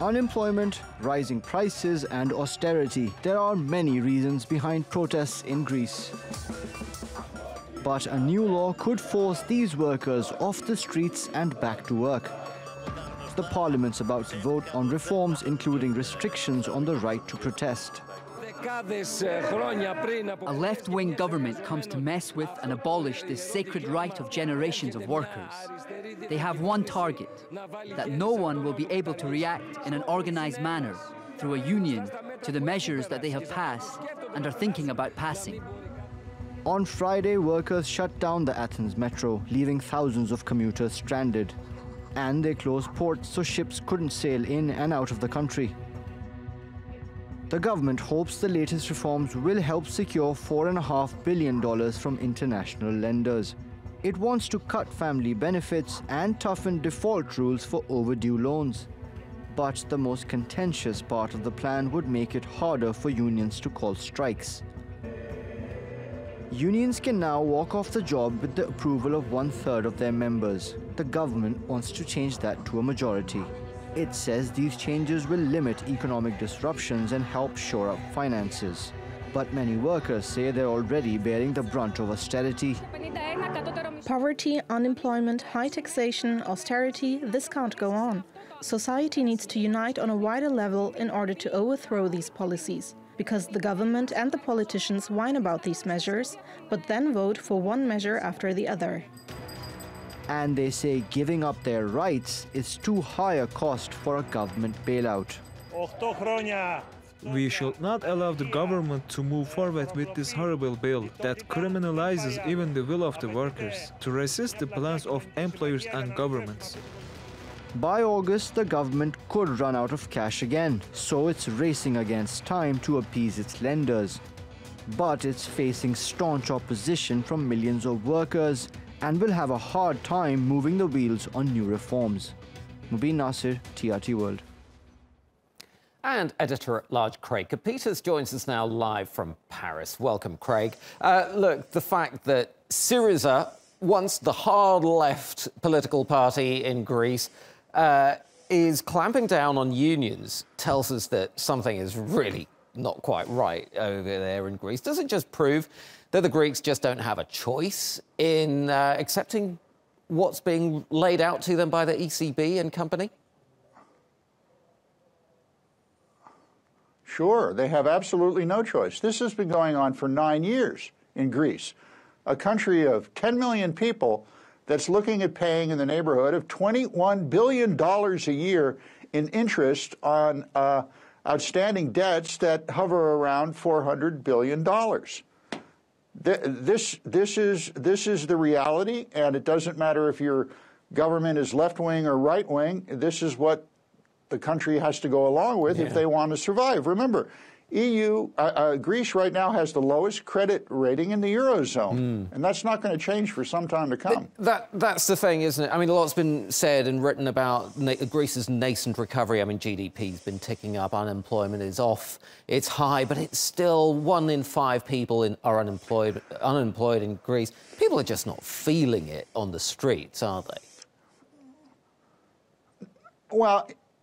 Unemployment, rising prices and austerity. There are many reasons behind protests in Greece. But a new law could force these workers off the streets and back to work. The parliament's about to vote on reforms including restrictions on the right to protest. A left-wing government comes to mess with and abolish this sacred right of generations of workers. They have one target, that no one will be able to react in an organized manner through a union to the measures that they have passed and are thinking about passing. On Friday, workers shut down the Athens metro, leaving thousands of commuters stranded. And they closed ports so ships couldn't sail in and out of the country. The government hopes the latest reforms will help secure $4.5 billion from international lenders. It wants to cut family benefits and toughen default rules for overdue loans. But the most contentious part of the plan would make it harder for unions to call strikes. Unions can now walk off the job with the approval of 1/3 of their members. The government wants to change that to a majority. It says these changes will limit economic disruptions and help shore up finances. But many workers say they're already bearing the brunt of austerity. Poverty, unemployment, high taxation, austerity, this can't go on. Society needs to unite on a wider level in order to overthrow these policies. Because the government and the politicians whine about these measures, but then vote for one measure after the other. And they say giving up their rights is too high a cost for a government bailout. We should not allow the government to move forward with this horrible bill that criminalizes even the will of the workers, to resist the plans of employers and governments. By August, the government could run out of cash again, so it's racing against time to appease its lenders. But it's facing staunch opposition from millions of workers and will have a hard time moving the wheels on new reforms. Mobin Nasir, TRT World. And editor-at-large Craig Copetas joins us now live from Paris. Welcome, Craig. Look, the fact that Syriza, once the hard-left political party in Greece, is clamping down on unions tells us that something is really not quite right over there in Greece. Does it just prove that the Greeks just don't have a choice in accepting what's being laid out to them by the ECB and company? Sure, they have absolutely no choice. This has been going on for 9 years in Greece, a country of 10 million people that's looking at paying in the neighborhood of $21 billion a year in interest on outstanding debts that hover around $400 billion. This is the reality, and it doesn't matter if your government is left-wing or right-wing. This is what the country has to go along with if they want to survive. Remember, Greece right now has the lowest credit rating in the Eurozone, and that's not going to change for some time to come. That's the thing, isn't it? I mean, a lot's been said and written about Greece's nascent recovery. I mean, GDP's been ticking up, unemployment is off, it's high, but it's still 1 in 5 people are unemployed in Greece. People are just not feeling it on the streets, are they?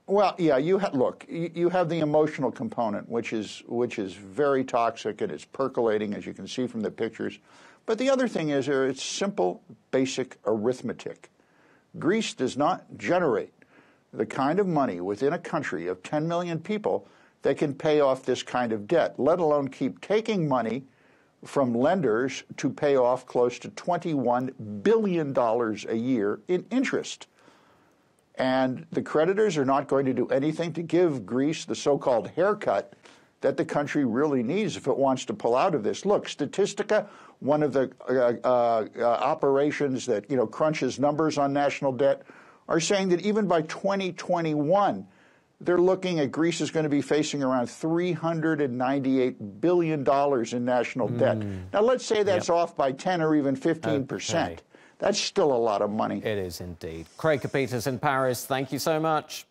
Well, yeah. Look, you have the emotional component, which is very toxic, and it's percolating, as you can see from the pictures. But the other thing is, it's simple, basic arithmetic. Greece does not generate the kind of money within a country of 10 million people that can pay off this kind of debt, let alone keep taking money from lenders to pay off close to $21 billion a year in interest. And the creditors are not going to do anything to give Greece the so-called haircut that the country really needs if it wants to pull out of this. Look, Statistica, one of the operations that crunches numbers on national debt, are saying that even by 2021, they're looking at Greece is going to be facing around $398 billion in national debt. Now, let's say that's off by 10 or even 15%. Okay. That's still a lot of money. It is indeed. Craig Copetas in Paris, thank you so much.